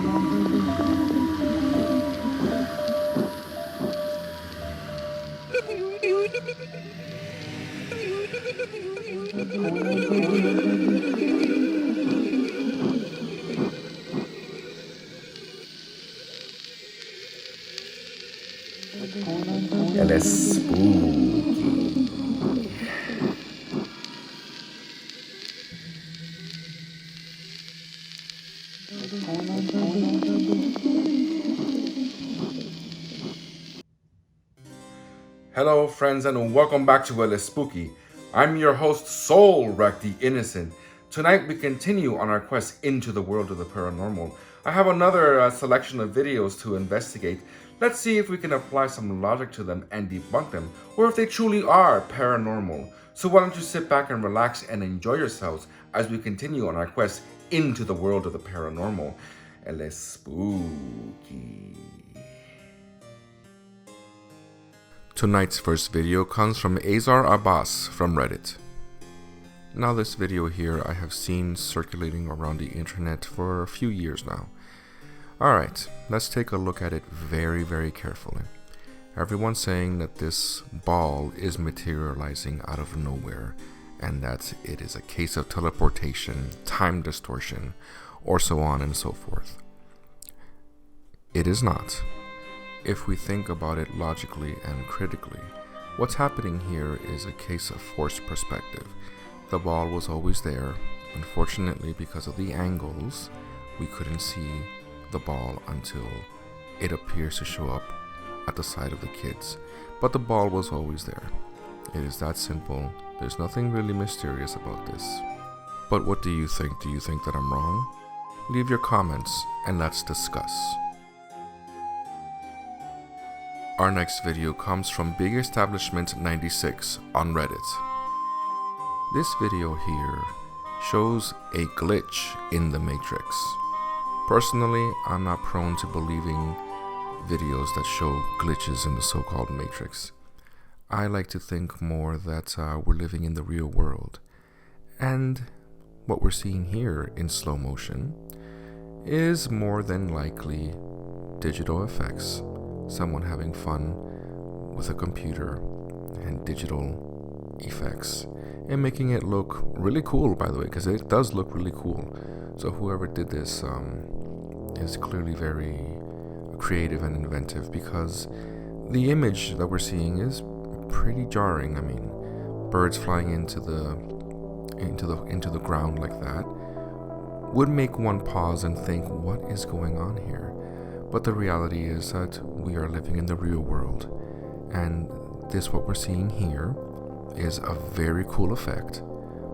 Él es spooky. Hello, friends, and welcome back to Well Spooky. I'm your host, Soul Wreck the Innocent. Tonight, we continue on our quest into the world of the paranormal. I have another selection of videos to investigate. Let's see if we can apply some logic to them and debunk them, or if they truly are paranormal. So, why don't you sit back and relax and enjoy yourselves as we continue on our quest into the world of the paranormal. El es spooky. Tonight's first video comes from Azar Abbas from Reddit. Now this video here I have seen circulating around the internet for a few years now. Alright, let's take a look at it very carefully. Everyone's saying that this ball is materializing out of nowhere and that it is a case of teleportation, time distortion, or so on and so forth. It is not. If we think about it logically and critically, what's happening here is a case of forced perspective. The ball was always there. Unfortunately, because of the angles, we couldn't see the ball until it appears to show up at the side of the kids. But the ball was always there. It is that simple. There's nothing really mysterious about this. But what do you think? Do you think that I'm wrong? Leave your comments and let's discuss. Our next video comes from Big Establishment 96 on Reddit. This video here shows a glitch in the Matrix. Personally, I'm not prone to believing videos that show glitches in the so-called Matrix. I like to think more that we're living in the real world. And what we're seeing here in slow motion is more than likely digital effects. Someone having fun with a computer and digital effects and making it look really cool, by the way, because it does look really cool. So whoever did this is clearly very creative and inventive, because the image that we're seeing is pretty jarring. I mean, birds flying into the ground like that would make one pause and think, what is going on here? But the reality is that we are living in the real world, and what we're seeing here is a very cool effect,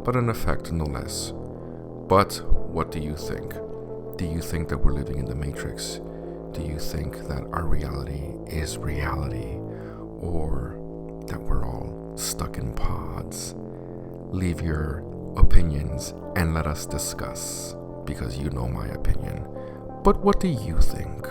but an effect no less. But what do you think? Do you think that we're living in the Matrix? Do you think that our reality is reality, or that we're all stuck in pods? Leave your opinions and let us discuss, because you know my opinion. But what do you think?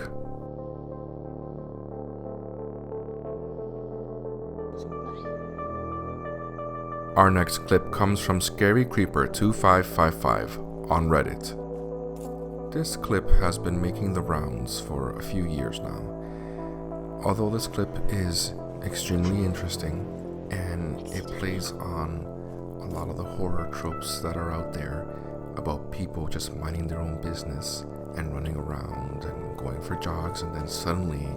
Our next clip comes from Scary Creeper 2555 on Reddit. This clip has been making the rounds for a few years now. Although this clip is extremely interesting and it plays on a lot of the horror tropes that are out there about people just minding their own business and running around and going for jogs, and then suddenly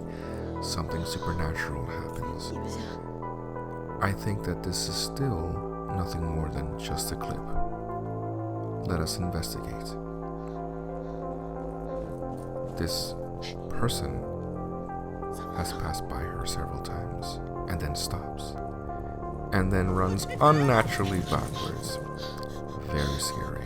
something supernatural happens. I think that this is still nothing more than just a clip. Let us investigate. This person has passed by her several times and then stops and then runs unnaturally backwards. Very scary.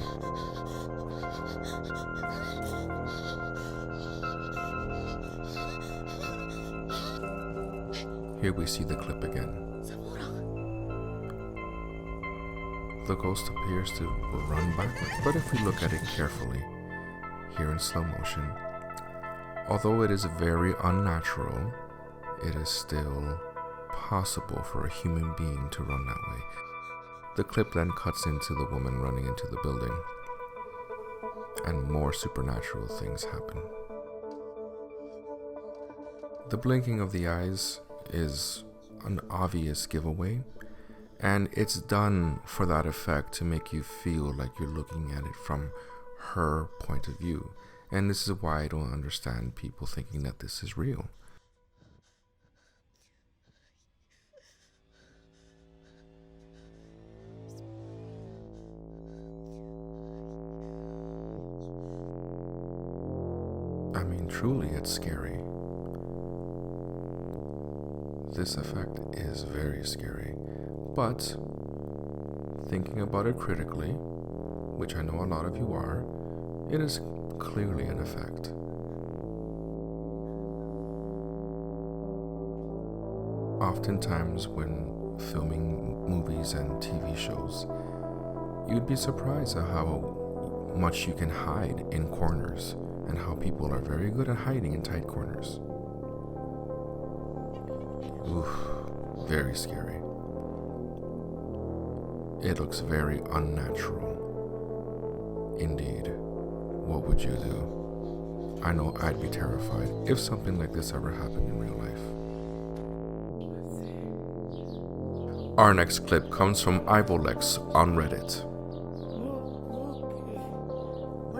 Here we see the clip again. The ghost appears to run backwards, but if we look at it carefully, here in slow motion, although it is very unnatural, it is still possible for a human being to run that way. The clip then cuts into the woman running into the building, and more supernatural things happen. The blinking of the eyes is an obvious giveaway, and it's done for that effect to make you feel like you're looking at it from her point of view. And this is why I don't understand people thinking that this is real. I mean, truly, it's scary. This effect is very scary, but thinking about it critically, which I know a lot of you are, it is clearly an effect. Oftentimes when filming movies and TV shows, you'd be surprised at how much you can hide in corners and how people are very good at hiding in tight corners. Oof, very scary. It looks very unnatural. Indeed. What would you do? I know I'd be terrified if something like this ever happened in real life. Our next clip comes from Ivolex on Reddit.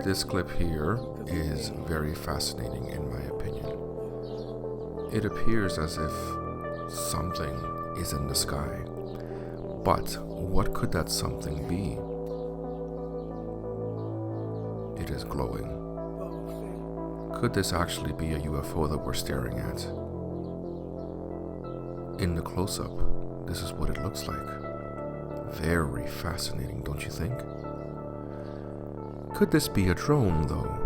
This clip here is very fascinating in my opinion. It appears as if something is in the sky. But what could that something be? It is glowing. Could this actually be a UFO that we're staring at? In the close-up, this is what it looks like. Very fascinating, don't you think? Could this be a drone, though?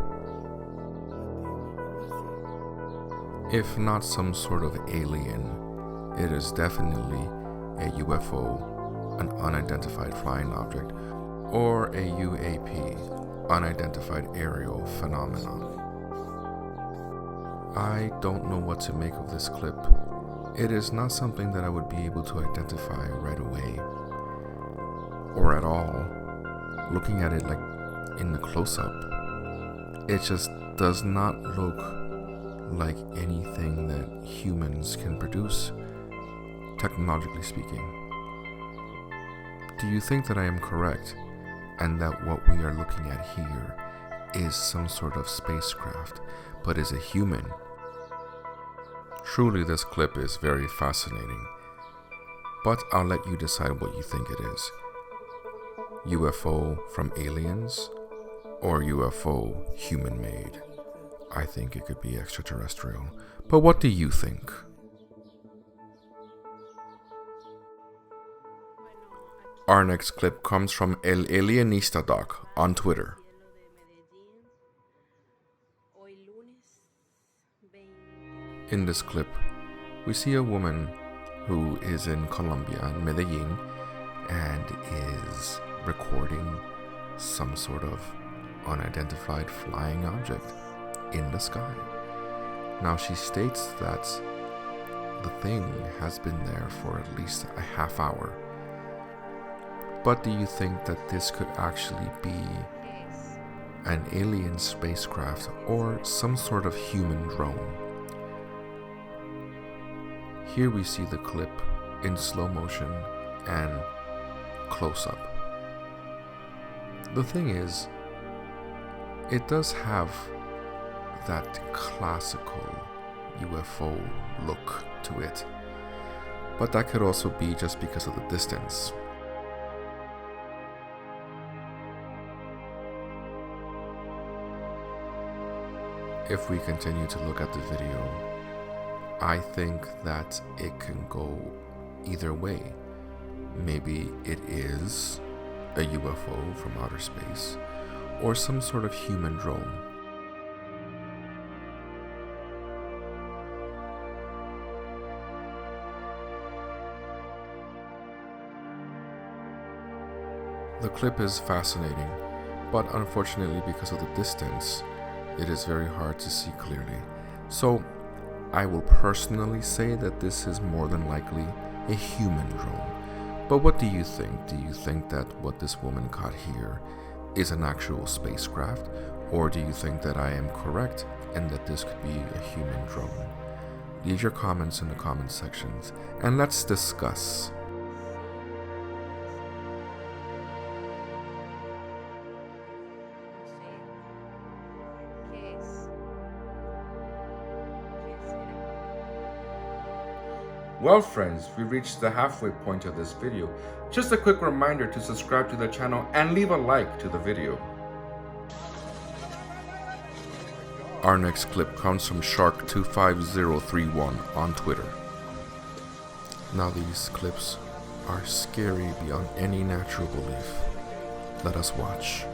If not some sort of alien, it is definitely a UFO, an unidentified flying object, or a UAP, unidentified aerial phenomenon. I don't know what to make of this clip. It is not something that I would be able to identify right away, or at all. Looking at it like in the close-up, it just does not look like anything that humans can produce, technologically speaking. Do you think that I am correct, and that what we are looking at here is some sort of spacecraft, but is a human? Truly, this clip is very fascinating, but I'll let you decide what you think it is. UFO from aliens, or UFO human-made? I think it could be extraterrestrial, but what do you think? Our next clip comes from El Alienista Doc on Twitter. In this clip, we see a woman who is in Colombia, Medellin, and is recording some sort of unidentified flying object in the sky. Now she states that the thing has been there for at least a half hour. But do you think that this could actually be an alien spacecraft or some sort of human drone? Here we see the clip in slow motion and close up. The thing is, it does have that classical UFO look to it, but that could also be just because of the distance. If we continue to look at the video, I think that it can go either way. Maybe it is a UFO from outer space, or some sort of human drone. The clip is fascinating, but unfortunately because of the distance, it is very hard to see clearly. So I will personally say that this is more than likely a human drone. But what do you think? Do you think that what this woman caught here is an actual spacecraft? Or do you think that I am correct and that this could be a human drone? Leave your comments in the comment sections and let's discuss. Well friends, we reached the halfway point of this video. Just a quick reminder to subscribe to the channel and leave a like to the video. Our next clip comes from Shark25031 on Twitter. Now these clips are scary beyond any natural belief. Let us watch.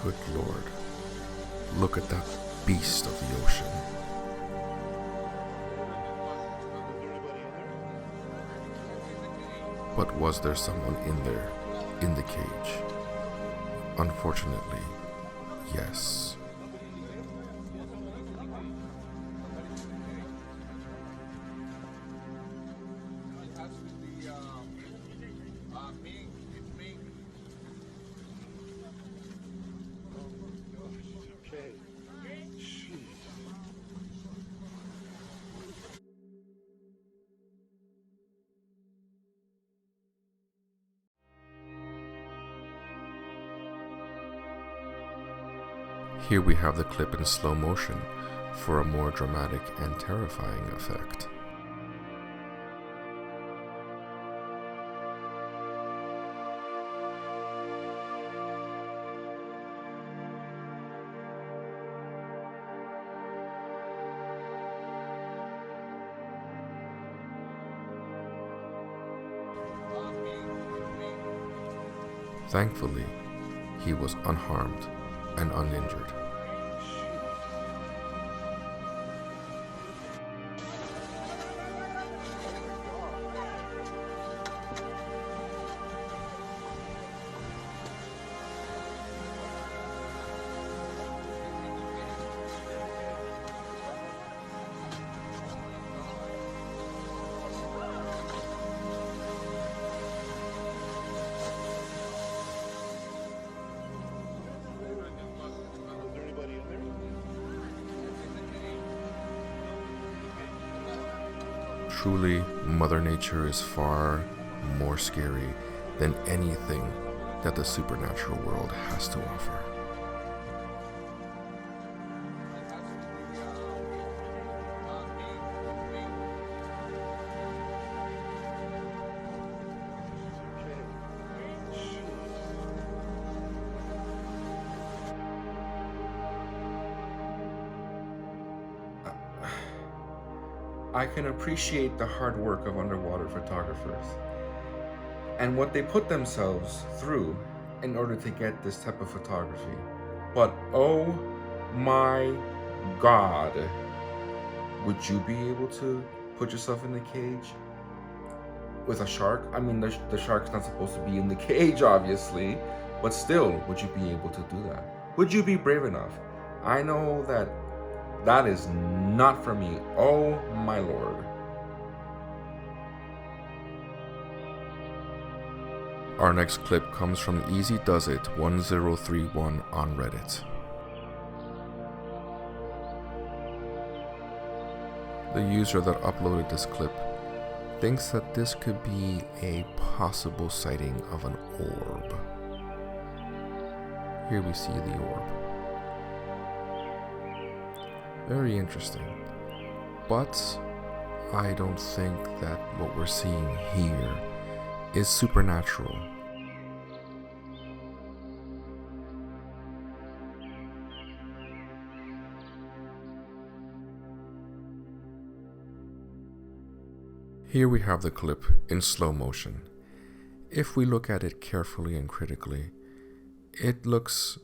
Good Lord, look at that beast of the ocean. But was there someone in there, in the cage? Unfortunately, yes. Here we have the clip in slow motion for a more dramatic and terrifying effect. Thankfully, he was unharmed and uninjured. Truly, Mother Nature is far more scary than anything that the supernatural world has to offer. I can appreciate the hard work of underwater photographers and what they put themselves through in order to get this type of photography. But oh my God, would you be able to put yourself in the cage with a shark? I mean, the shark's not supposed to be in the cage, obviously, but still, would you be able to do that? Would you be brave enough? I know that that is not for me. Oh my Lord. Our next clip comes from Easy Does It 1031 on Reddit. The user that uploaded this clip thinks that this could be a possible sighting of an orb. Here we see the orb. Very interesting. But I don't think that what we're seeing here is supernatural. Here we have the clip in slow motion. If we look at it carefully and critically, it looks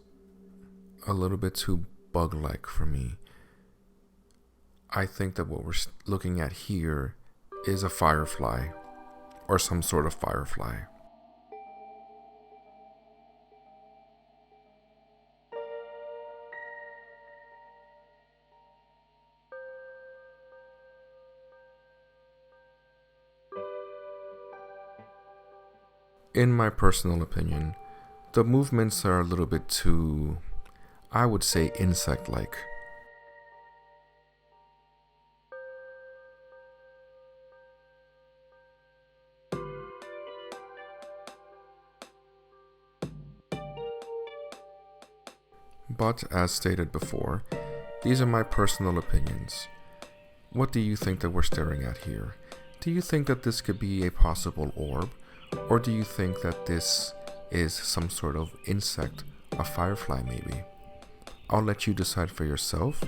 a little bit too bug-like for me. I think that what we're looking at here is a firefly, or some sort of firefly. In my personal opinion, the movements are a little bit too I would say insect-like. But as stated before, these are my personal opinions. What do you think that we're staring at here? Do you think that this could be a possible orb? Or do you think that this is some sort of insect, a firefly maybe? I'll let you decide for yourself.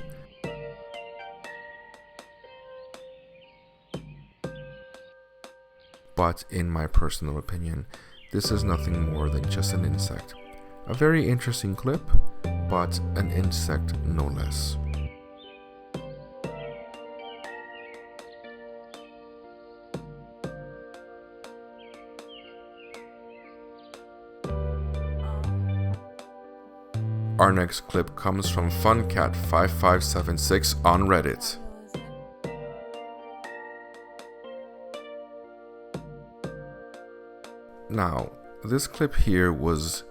But in my personal opinion, this is nothing more than just an insect. A very interesting clip, but an insect no less. Our next clip comes from FunCat5576 on Reddit. Now, this clip here was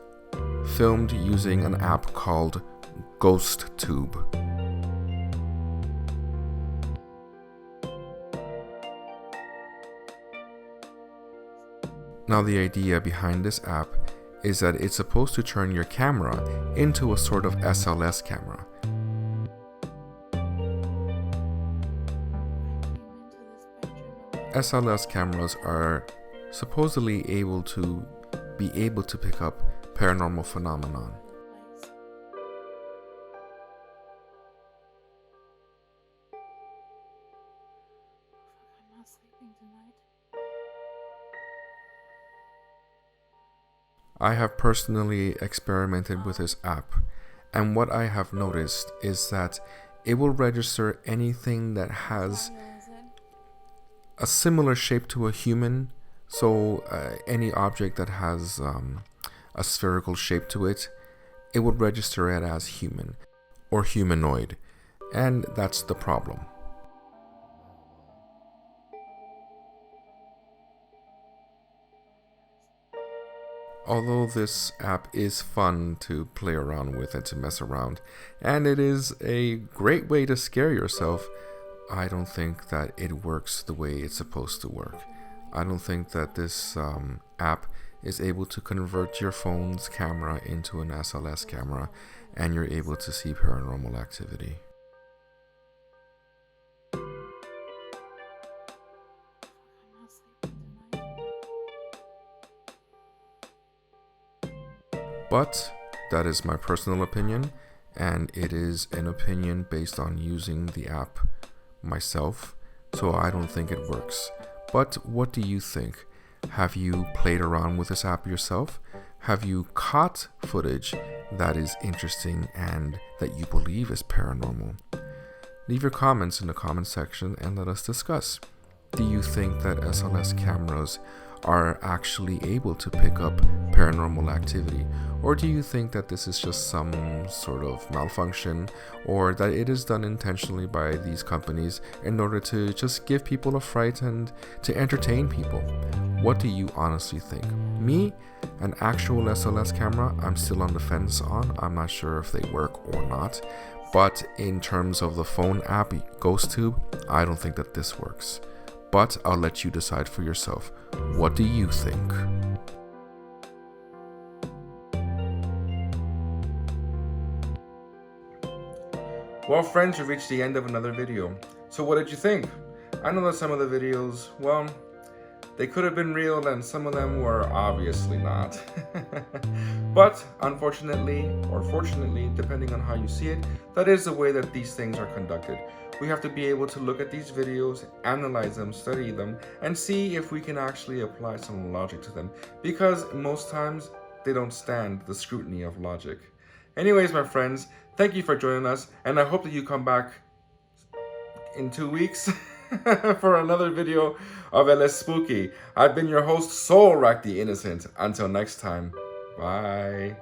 filmed using an app called GhostTube. Now, the idea behind this app is that it's supposed to turn your camera into a sort of SLS camera. SLS cameras are supposedly able to pick up paranormal phenomenon. I'm not sleeping tonight. I have personally experimented with this app, and what I have noticed is that it will register anything that has a similar shape to a human. So any object that has a spherical shape to it, it would register it as human or humanoid, and that's the problem. Although this app is fun to play around with and to mess around, and it is a great way to scare yourself, I don't think that it works the way it's supposed to work. I don't think that this app is able to convert your phone's camera into an SLS camera and you're able to see paranormal activity. I'm not sleeping tonight. But that is my personal opinion, and it is an opinion based on using the app myself, so I don't think it works. But what do you think? Have you played around with this app yourself? Have you caught footage that is interesting and that you believe is paranormal? Leave your comments in the comment section and let us discuss. Do you think that SLS cameras are actually able to pick up paranormal activity? Or do you think that this is just some sort of malfunction, or that it is done intentionally by these companies in order to just give people a fright and to entertain people? What do you honestly think? Me, an actual SLS camera, I'm still on the fence on. I'm not sure if they work or not. But in terms of the phone app, GhostTube, I don't think that this works. But I'll let you decide for yourself. What do you think? Well, friends, we've reached the end of another video. So what did you think? I know that some of the videos, well, they could have been real and some of them were obviously not. But unfortunately, or fortunately, depending on how you see it, that is the way that these things are conducted. We have to be able to look at these videos, analyze them, study them, and see if we can actually apply some logic to them. Because most times, they don't stand the scrutiny of logic. Anyways, my friends, thank you for joining us, and I hope that you come back in 2 weeks for another video of LS Spooky. I've been your host, Soul Rack the Innocent. Until next time, bye.